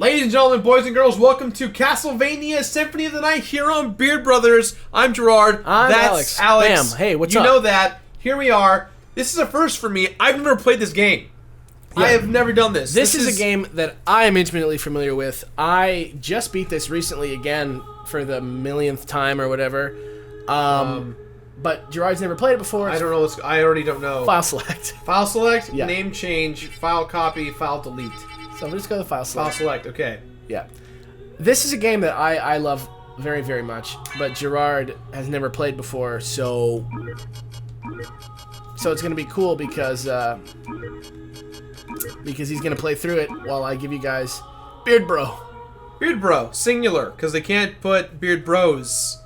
Ladies and gentlemen, boys and girls, welcome to Castlevania Symphony of the Night here on Beard Brothers. I'm Jirard. That's Alex. Bam. Hey, what's up? You know that. Here we are. This is a first for me. I've never played this game. Yeah. I have never done this. This is a game that I am intimately familiar with. I just beat this recently again for the millionth time or whatever. But Jirard's never played it before. I don't know. I already don't know. File select. File select, yeah. Name change, file copy, file delete. So we'll just go to file select. File select, okay. Yeah. This is a game that I love very, very much, but Jirard has never played before, so it's going to be cool because he's going to play through it while I give you guys Beard Bro. Beard Bro, singular, because they can't put Beard Bros.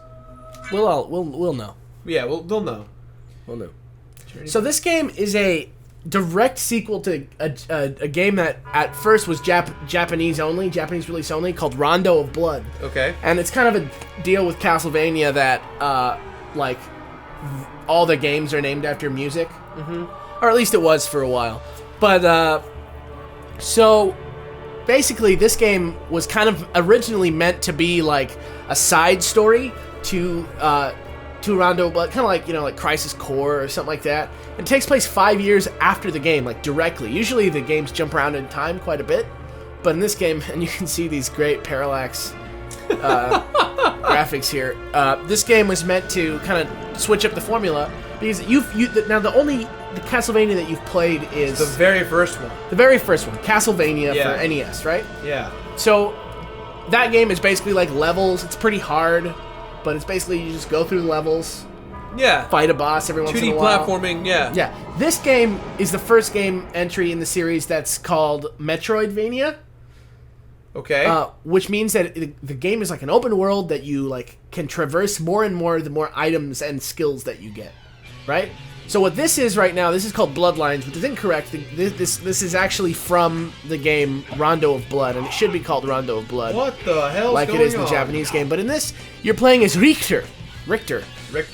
We'll know. Yeah, they'll know. We'll know. So this game is a direct sequel to a game that at first was Japanese release only, called Rondo of Blood. Okay. And it's kind of a deal with Castlevania that like all the games are named after music, or at least it was for a while. But so basically, this game was kind of originally meant to be like a side story to Rondo of Blood, kind of like, like Crisis Core or something like that. It takes place 5 years after the game, like directly. Usually the games jump around in time quite a bit, but in this game, and you can see these great parallax graphics here. This game was meant to kind of switch up the formula because now the Castlevania that you've played is the very first one. The very first one, Castlevania for NES, right? Yeah. So that game is basically like levels. It's pretty hard, but it's basically you just go through the levels. Yeah. Fight a boss every once in a while. 2D platforming, yeah. Yeah. This game is the first game entry in the series that's called Metroidvania. Okay. Which means that the game is like an open world that you like can traverse more and more the more items and skills that you get. Right? So what this is right now, this is called Bloodlines, which is incorrect. This is actually from the game Rondo of Blood, and it should be called Rondo of Blood. What the hell? Like it is in the Japanese game. But in this, you're playing as Richter. Richter. This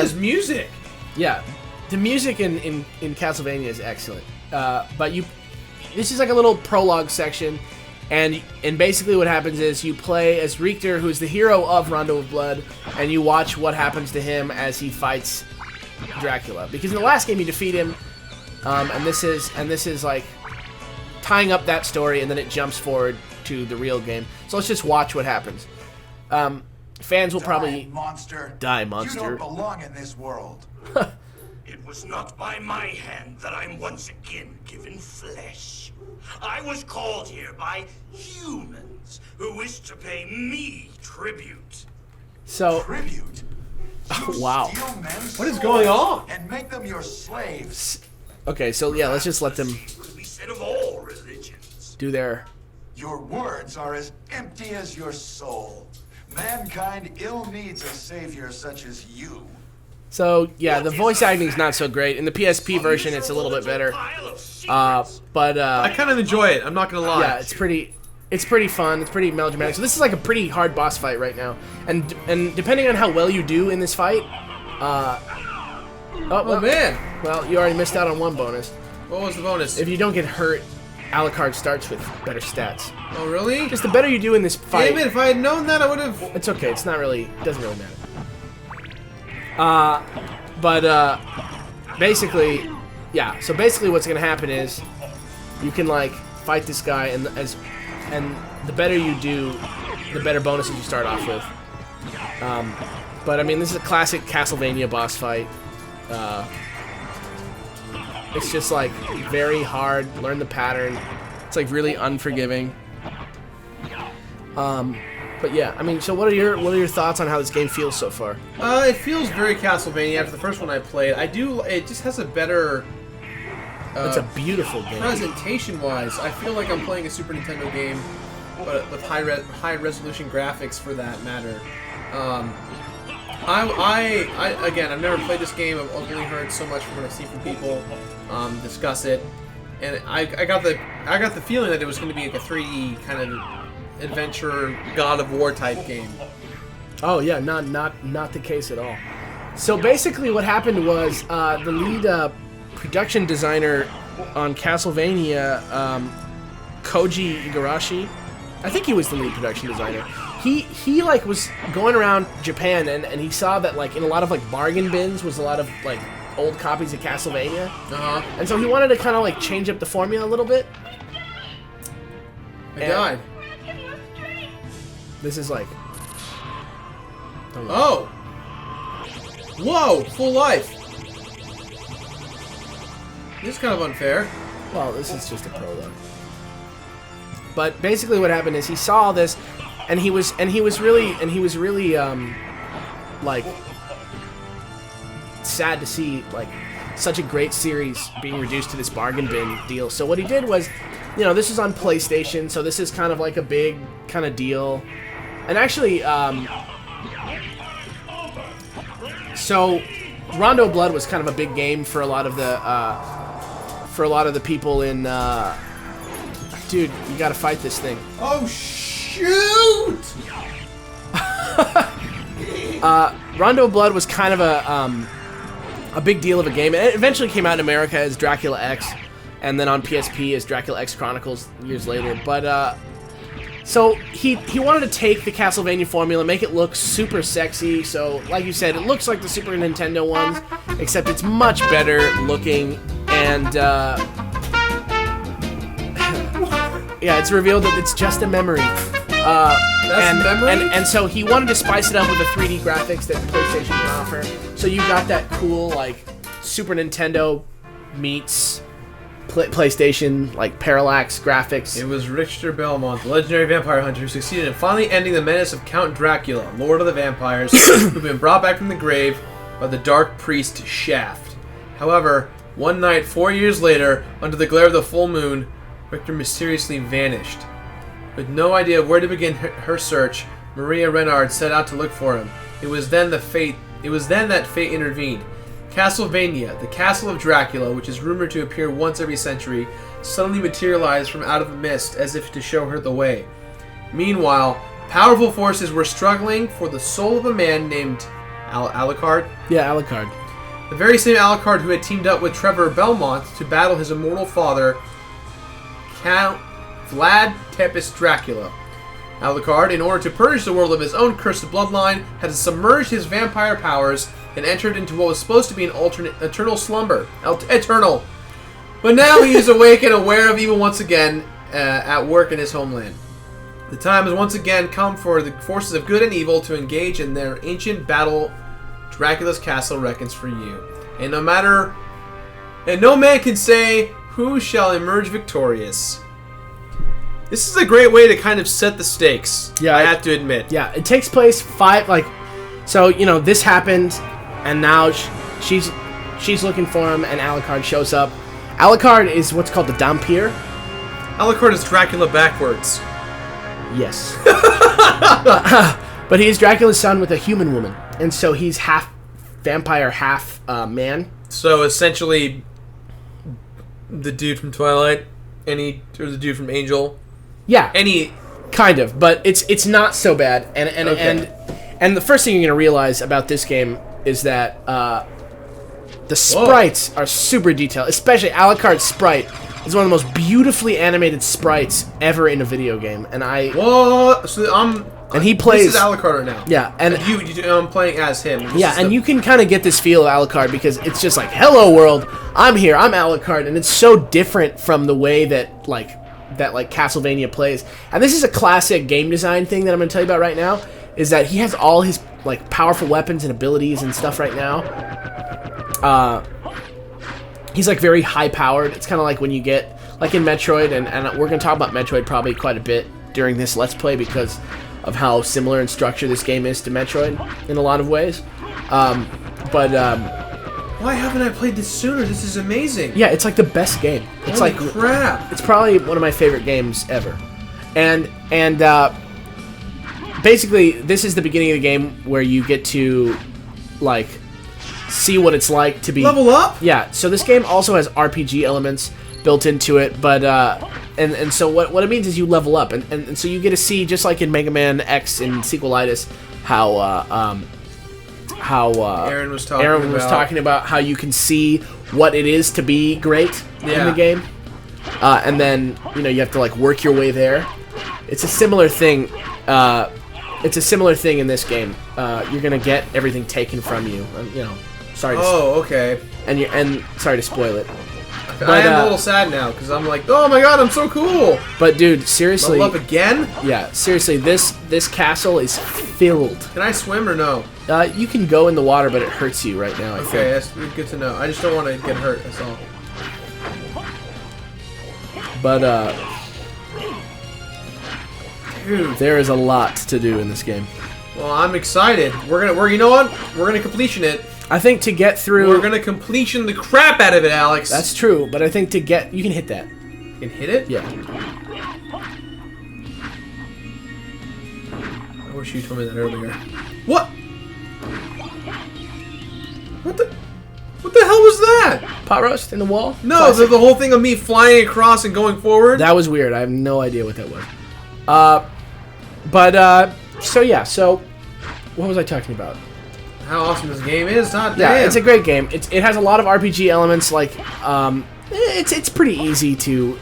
is music. Yeah. The music in Castlevania is excellent. But this is like a little prologue section, and basically what happens is you play as Richter, who's the hero of Rondo of Blood, and you watch what happens to him as he fights Dracula. Because in the last game you defeat him, and this is like tying up that story, and then it jumps forward to the real game. So let's just watch what happens. Fans will probably die, monster. You don't belong in this world. It was not by my hand that I'm once again given flesh. I was called here by humans who wish to pay me tribute. So, Tribute? wow. What is going on? And make them your slaves. Okay, so yeah, let's just let them Could be said of all religions. do their... Your words are as empty as your soul. Mankind ill needs a savior such as you. So, yeah, the voice acting is not so great. In the PSP version, it's a little bit better. But I kind of enjoy it. I'm not gonna lie. yeah, it's pretty fun. It's pretty melodramatic. So this is like a pretty hard boss fight right now, and depending on how well you do in this fight, oh man. Well, you already missed out on one bonus. What was the bonus? If you don't get hurt, Alucard starts with better stats. Oh really? Just the better you do in this fight. Damn it! If I had known that, I would have. It's okay. It doesn't really matter. Basically, yeah. So basically, what's gonna happen is you can like fight this guy, and the better you do, the better bonuses you start off with. But I mean, this is a classic Castlevania boss fight. It's just like very hard. Learn the pattern. It's like really unforgiving. But yeah, I mean, so what are your thoughts on how this game feels so far? It feels very Castlevania. After the first one I played, it just has a better. It's a beautiful game. Presentation-wise, I feel like I'm playing a Super Nintendo game, but with high-resolution graphics for that matter. Again, I've never played this game. I've only heard so much from what I've seen from people discuss it, and I got the feeling that it was going to be like a 3D kind of adventure God of War type game. Oh yeah, not the case at all. So basically, what happened was the lead production designer on Castlevania Koji Igarashi. I think he was the lead production designer. He like was going around Japan and he saw that like in a lot of like bargain bins was a lot of like old copies of Castlevania. And so he wanted to kind of like change up the formula a little bit. I died. This is like... Oh! Whoa! Full life! This is kind of unfair. Well, this is just a prologue. But basically what happened is he saw this and he was really like sad to see like such a great series being reduced to this bargain bin deal. So what he did was, you know, this is on PlayStation, so this is kind of like a big kind of deal. And actually, so Rondo of Blood was kind of a big game for a lot of the people in. Dude, you gotta fight this thing. Oh shoot! Rondo of Blood was kind of a big deal of a game. It eventually came out in America as Dracula X, and then on PSP as Dracula X Chronicles years later. But so he wanted to take the Castlevania formula, make it look super sexy. So, like you said, it looks like the Super Nintendo ones, except it's much better looking. And yeah, it's revealed that it's just a memory. And so he wanted to spice it up with the 3D graphics that PlayStation can offer. So you got that cool like Super Nintendo meets PlayStation like parallax graphics. It was Richter Belmont, the legendary vampire hunter, who succeeded in finally ending the menace of Count Dracula, Lord of the Vampires, who'd been brought back from the grave by the dark priest Shaft. However, one night 4 years later, under the glare of the full moon, Richter mysteriously vanished. With no idea of where to begin her search, Maria Renard set out to look for him. It was then that fate intervened. Castlevania, the Castle of Dracula, which is rumored to appear once every century, suddenly materialized from out of the mist as if to show her the way. Meanwhile, powerful forces were struggling for the soul of a man named Alucard. Yeah, Alucard. The very same Alucard who had teamed up with Richter Belmont to battle his immortal father, Count Vlad Tepes Dracula. Alucard, in order to purge the world of his own cursed bloodline, had submerged his vampire powers and entered into what was supposed to be an eternal slumber. Eternal. But now he is awake and aware of evil once again at work in his homeland. The time has once again come for the forces of good and evil to engage in their ancient battle. Dracula's castle reckons for you. And no man can say who shall emerge victorious. This is a great way to kind of set the stakes. Yeah, I have to admit. Yeah, it takes place so you know this happened, and now she's looking for him, and Alucard shows up. Alucard is what's called the Dhampir. Alucard is Dracula backwards. Yes. But he is Dracula's son with a human woman, and so he's half vampire, half man. So essentially, the dude from Twilight, or the dude from Angel. Yeah, kind of, but it's not so bad. And the first thing you're gonna realize about this game is that the sprites are super detailed. Especially Alucard's sprite is one of the most beautifully animated sprites ever in a video game. And he plays. This is Alucard right now. Yeah, and I'm playing as him. And you can kind of get this feel of Alucard because it's just like, hello world, I'm here, I'm Alucard, and it's so different from the way that Castlevania plays. And this is a classic game design thing that I'm going to tell you about right now, is that he has all his like powerful weapons and abilities and stuff right now. He's like very high powered. It's kind of like when you get like in Metroid, and we're going to talk about Metroid probably quite a bit during this Let's Play because of how similar in structure this game is to Metroid in a lot of ways. Why haven't I played this sooner? This is amazing. Yeah, it's like the best game. It's Holy like crap. It's probably one of my favorite games ever. And basically this is the beginning of the game where you get to like see what it's like to be level up? Yeah, so this game also has RPG elements built into it, but and so what it means is you level up, and so you get to see, just like in Mega Man X and Sequelitis, how Aaron was talking about how you can see what it is to be great in the game. and then you have to like work your way there. It's a similar thing. It's a similar thing in this game. You're gonna get everything taken from you. Sorry. Okay. And sorry to spoil it. I am a little sad now because I'm like, oh my god, I'm so cool. But dude, seriously. Level up again? Yeah, seriously. This castle is filled. Can I swim or no? You can go in the water, but it hurts you right now. I think. That's good to know. I just don't want to get hurt. That's all. But dude, there is a lot to do in this game. Well, I'm excited. You know what? We're gonna completion it. I think to get through... We're gonna completion the crap out of it, Alex. That's true, but I think to get... You can hit that. You can hit it? Yeah. I wish you told me that earlier. What? What the hell was that? Pot roast in the wall? No, the whole thing of me flying across and going forward? That was weird. I have no idea what that was. So yeah, so... What was I talking about? How awesome this game is, damn. Yeah, it's a great game. It has a lot of RPG elements, like, it's pretty easy to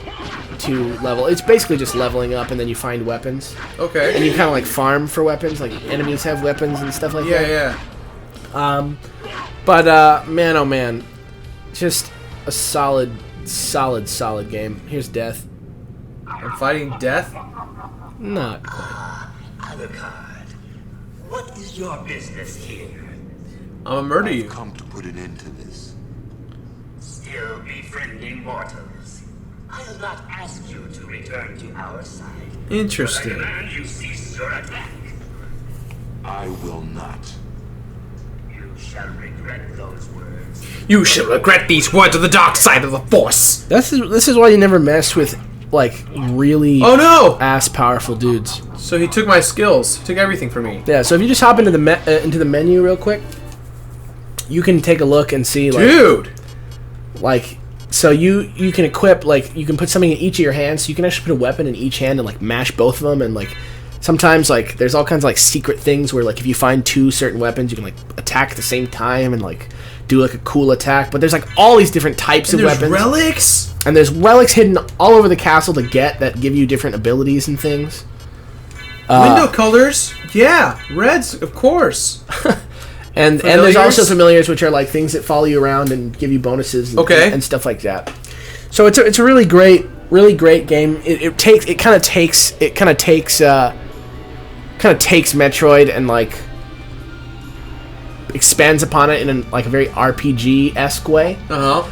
level. It's basically just leveling up, and then you find weapons. Okay. And you kind of, like, farm for weapons, like, enemies have weapons and stuff like that. Yeah. But, man, oh man, just a solid game. Here's death. I'm fighting death? Not quite. Alucard, what is your business here? I'm gonna murder you. Come to put an end to this. Still befriending mortals. I'll not ask you to return to our side. Interesting. But I demand you cease your attack. I will not. You shall regret those words. You shall regret these words of the dark side of the Force. This is why you never mess with, like, really Oh no! ass powerful dudes. So he took my skills. He took everything from me. Yeah, so if you just hop into the menu real quick, you can take a look and see, like... Dude! Like, so you can equip, like, you can put something in each of your hands, so you can actually put a weapon in each hand and, like, mash both of them, and, like, sometimes, like, there's all kinds of, like, secret things where, like, if you find two certain weapons, you can, like, attack at the same time and, like, do, like, a cool attack. But there's, like, all these different types of weapons. Relics? And there's relics hidden all over the castle to get that give you different abilities and things. Window colors? Yeah. Reds, of course. And there's also familiars, which are like things that follow you around and give you bonuses and stuff like that. So it's a really great game. It kind of takes Metroid and like expands upon it in like a very RPG-esque way,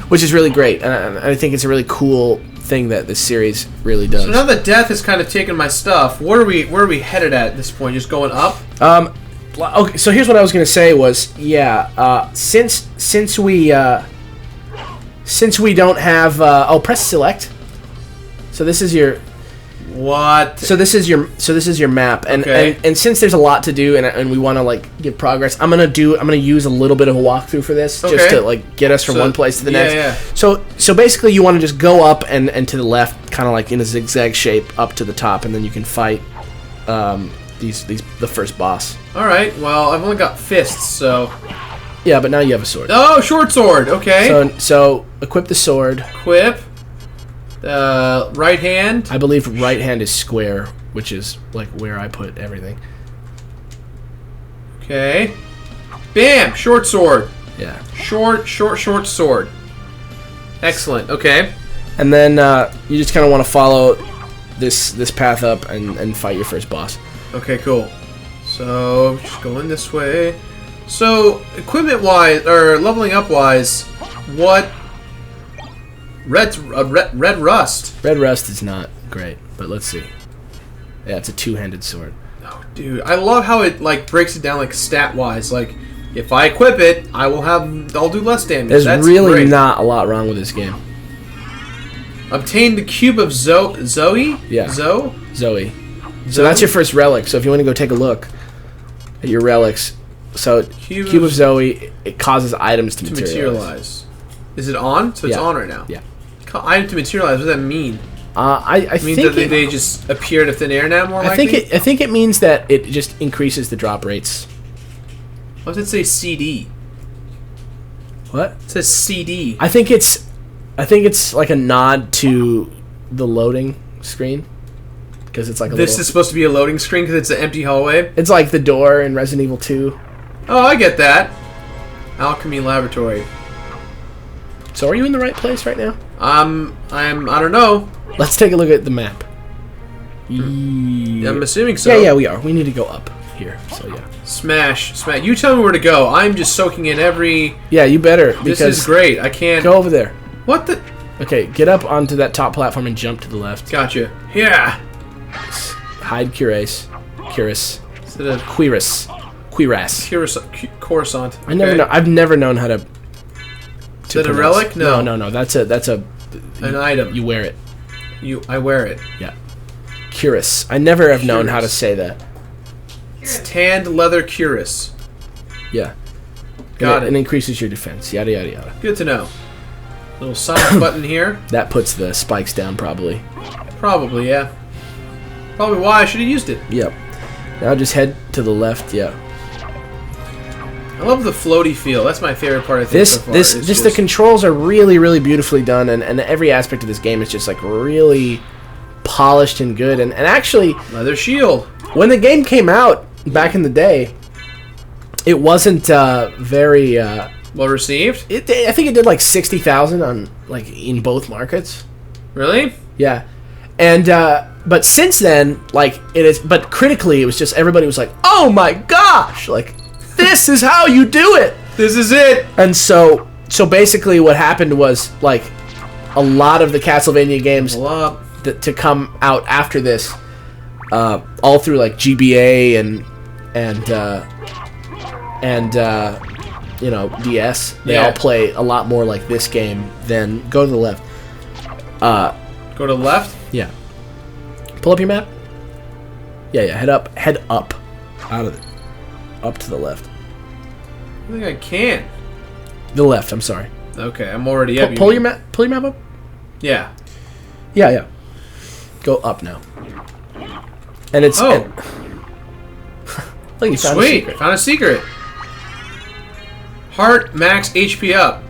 which is really great. And I think it's a really cool thing that this series really does. So now that death has kind of taken my stuff, where are we headed at this point? Just going up? Okay, so here's what I was gonna say was, since we don't have press select. So this is your So this is your map, and since there's a lot to do, and we want to like give progress, I'm gonna use a little bit of a walkthrough for this, just to like get us from one place to the next. Yeah. So basically, you want to just go up and to the left, kind of like in a zigzag shape up to the top, and then you can fight the first boss. All right. Well, I've only got fists, so. Yeah, but now you have a sword. Oh, short sword. Okay. So equip the sword. Equip. Right hand. I believe right hand is square, which is like where I put everything. Okay. Bam! Short sword. Yeah. Short sword. Excellent. Okay. And then you just kind of want to follow this path up and fight your first boss. Okay, cool. So just going this way. So equipment wise or leveling up wise, what? Red rust. Red rust is not great, but let's see. Yeah, it's a two-handed sword. Oh, dude, I love how it like breaks it down like stat wise. Like, if I equip it, I'll do less damage. There's That's really great. not a lot wrong with this game. Obtain the cube of Zoe. Yeah. Zoe. So that's your first relic. So if you want to go take a look at your relics, so cube of Zoe, it causes items to materialize. Is it on? So it's on right now. Yeah. Item to materialize. What does that mean? I means think that they just appear out of thin air now. More likely. I think it means that it just increases the drop rates. What does it say? CD. What? It says CD. I think it's like a nod to the loading screen because it's like This is supposed to be a loading screen because it's an empty hallway. It's like the door in Resident Evil 2. Oh, I get that. Alchemy Laboratory. So are you in the right place right now? I don't know. Let's take a look at the map. I'm assuming so. Yeah, we are. We need to go up here. So yeah. Smash. You tell me where to go. I'm just soaking in every... Yeah, you better. Because This is great. I can't... Go over there. What the... Okay, get up onto that top platform and jump to the left. Gotcha. Yeah. Hide Cuirass. Instead of... Cuirass. Coruscant. I never know. I've never known how to... Is that a relic? No. No. That's an item. You wear it. I wear it. Yeah. Cuirass. I never have known how to say that. It's tanned leather cuirass. Yeah. Got it. And increases your defense. Yada yada yada. Good to know. Little sonic button here. That puts the spikes down probably. Probably, yeah. Probably why I should have used it. Yep. Now just head to the left. Yeah. I love the floaty feel. That's my favorite part. I think so far. Just the controls are really, really beautifully done, and every aspect of this game is just like really polished and good. And actually, leather shield. When the game came out back in the day, it wasn't very well received. I think it did like 60,000 on like in both markets. Really? Yeah. And but since then, like it is. But critically, it was just everybody was like, "Oh my gosh!" Like. This is how you do it. This is it. And so basically what happened was like a lot of the Castlevania games to come out after this all through like GBA and you know, DS, they all play a lot more like this game than go to the left. Go to the left? Yeah. Pull up your map. Yeah, head up out of it. Up to the left. I think I can. The left, I'm sorry. Okay, I'm already up. Pull your map up? Yeah. Yeah. Go up now. And it's... Oh. Look, you found a secret. Found a secret. Heart, max HP up.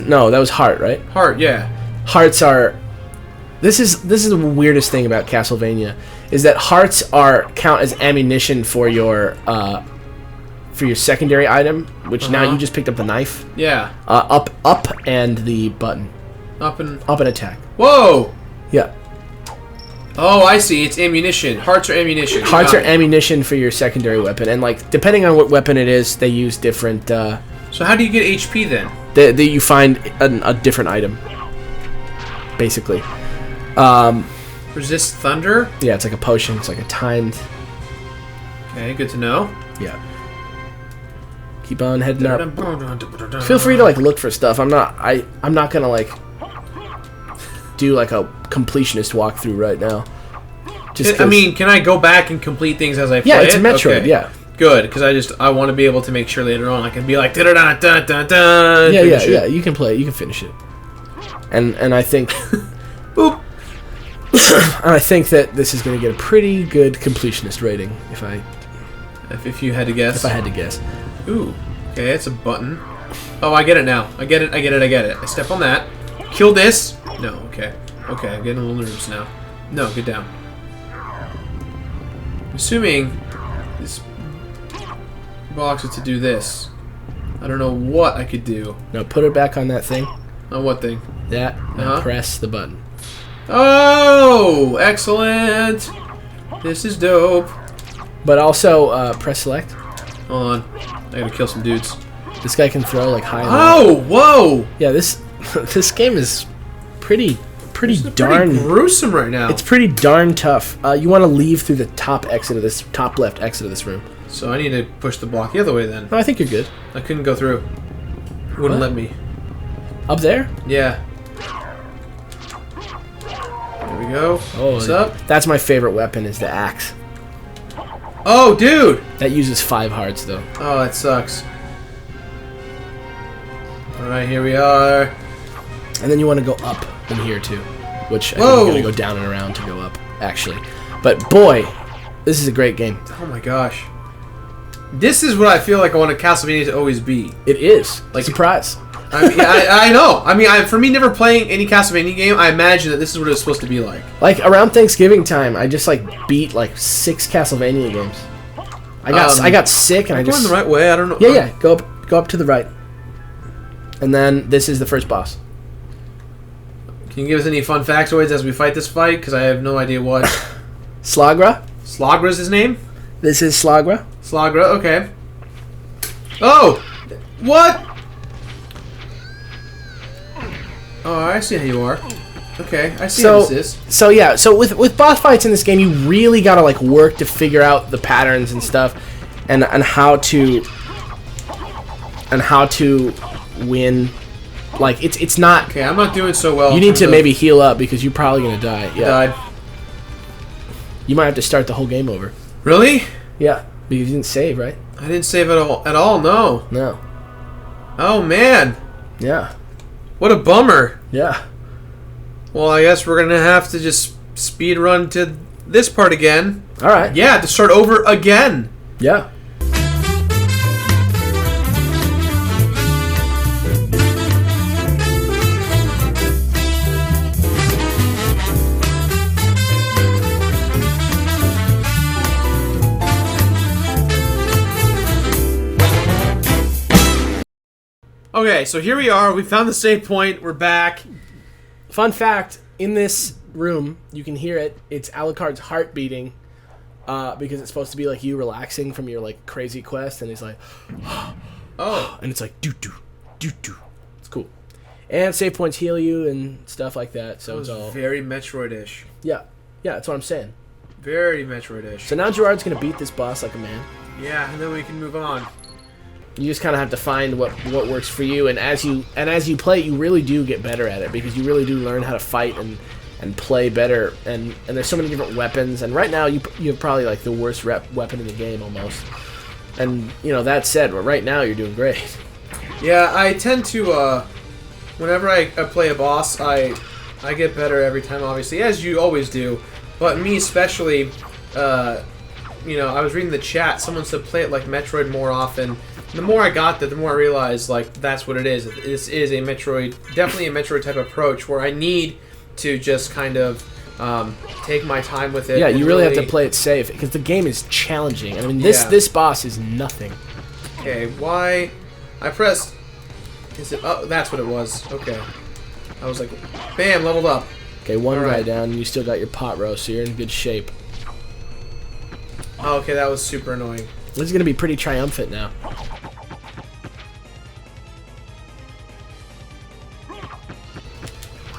No, that was heart, right? Heart, yeah. Hearts are... This is the weirdest thing about Castlevania, is that hearts count as ammunition for your secondary item, which now you just picked up the knife. Yeah. Up and the button. Up and attack. Whoa! Yeah. Oh, I see. It's ammunition. Hearts are ammunition. Hearts are ammunition for your secondary weapon, and like depending on what weapon it is, they use different. So how do you get HP then? You find a different item, basically. Resist thunder? Yeah, it's like a potion. It's like a timed. Okay, good to know. Yeah. Keep on heading up. Feel free to like look for stuff. I'm not gonna like do like a completionist walkthrough right now. I mean, can I go back and complete things as I play it? Yeah, it's a Metroid. Okay. Yeah. Good, because I want to be able to make sure later on I can be like da da da da da da. Yeah. You can play it. You can finish it. And I think. Boop. And I think that this is going to get a pretty good completionist rating if you had to guess. If I had to guess. Ooh. Okay, it's a button. Oh, I get it now. I get it. I step on that. Kill this. No, okay. Okay, I'm getting a little nervous now. No, get down. I'm assuming this box is to do this. I don't know what I could do. No, put it back on that thing. On what thing? That. Now press the button. Oh, excellent. This is dope. But also, press select. Hold on. I gotta kill some dudes. This guy can throw like high. Oh, whoa! Yeah, this game is pretty darn gruesome right now. It's pretty darn tough. You want to leave through the top left exit of this room. So I need to push the block the other way then. No, I think you're good. I couldn't go through. It wouldn't let me. Up there? Yeah. There we go. Oh, what's up? That's my favorite weapon is the axe. Oh, dude! That uses 5 hearts, though. Oh, that sucks. Alright, here we are. And then you want to go up in here, too. Which I think you're going to go down and around to go up, actually. But, boy, this is a great game. Oh, my gosh. This is what I feel like I want a Castlevania to always be. It is. Like, surprise. I know. I mean, for me, never playing any Castlevania game, I imagine that this is what it's supposed to be like. Like around Thanksgiving time, I just like beat like 6 Castlevania games. I got sick and I just going the right way. I don't know. Yeah. Go up to the right, and then this is the first boss. Can you give us any fun factoids as we fight this fight? Because I have no idea what. Slagra. Slagra's his name? This is Slagra. Slagra, okay. Oh! What? Oh, I see how you are. Okay, I see how this is. So yeah, so with boss fights in this game, you really gotta like work to figure out the patterns and stuff, and how to win. Like it's not. Okay, I'm not doing so well. You need to maybe heal up because you're probably gonna die. Yeah. Died. You might have to start the whole game over. Really? Yeah, because you didn't save, right? I didn't save at all. No. No. Oh man. Yeah. What a bummer. Yeah. Well, I guess we're gonna have to just speed run to this part again. All right. Yeah, to start over again. Yeah. Okay, so here we are. We found the save point. We're back. Fun fact, in this room, you can hear it. It's Alucard's heart beating because it's supposed to be like you relaxing from your like crazy quest, and he's like, Oh. and it's like, doo-doo, doo-doo. It's cool. And save points heal you and stuff like that, so it's all... Very Metroid-ish. Yeah, that's what I'm saying. Very Metroid-ish. So now Jirard's going to beat this boss like a man. Yeah, and then we can move on. You just kind of have to find what works for you, and as you play, you really do get better at it because you really do learn how to fight and play better. And there's so many different weapons, and right now you have probably like the worst weapon in the game almost. And you know that said, right now you're doing great. Yeah, I tend to whenever I play a boss, I get better every time, obviously, as you always do. But me especially, you know, I was reading the chat. Someone said play it like Metroid more often. The more I got that, the more I realized, like, that's what it is. This is a Metroid, definitely a Metroid type approach where I need to just kind of take my time with it. Yeah, you really have to play it safe because the game is challenging. I mean, this boss is nothing. Okay, why? I pressed. Is it? Oh, that's what it was. Okay. I was like, bam, leveled up. Okay, one All guy right. down, and you still got your pot roast, so you're in good shape. Oh, okay, that was super annoying. This is gonna be pretty triumphant now.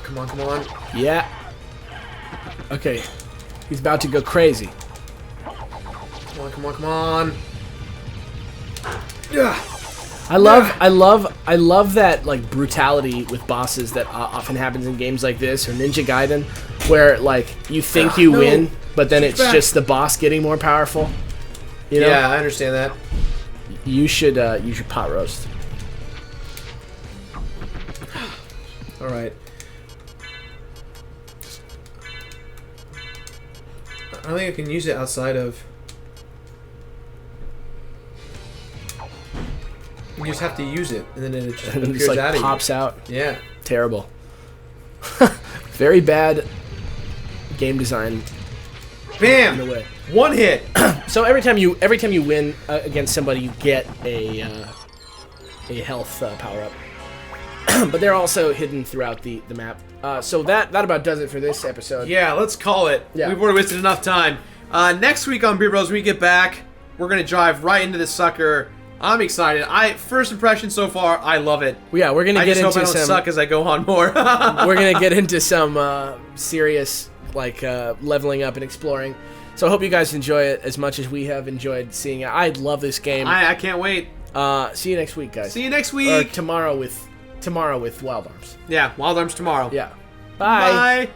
Come on, come on. Yeah. Okay. He's about to go crazy. Come on, come on, come on. Yeah. I love that like brutality with bosses that often happens in games like this or Ninja Gaiden, where like you think you win, but then it's just the boss getting more powerful. You know? Yeah, I understand that. You should pot roast. All right. I don't think I can use it outside of. You just have to use it, and then it just And it appears just like out of pops you. out. Yeah. Terrible. Very bad game design. Bam! In a way. One hit. So every time you win against somebody, you get a health power up. But they're also hidden throughout the map. So that about does it for this episode. Yeah, let's call it. Yeah. We've already wasted enough time. Next week on Beer Bros, when we get back, we're gonna drive right into this sucker. I'm excited. First impression so far, I love it. Yeah, we're gonna I get just hope I into don't some. suck as I go on more. We're gonna get into some serious like leveling up and exploring. So I hope you guys enjoy it as much as we have enjoyed seeing it. I love this game. I can't wait. See you next week, guys. See you next Or week. tomorrow with Wild Arms. Yeah, Wild Arms tomorrow. Yeah. Bye. Bye.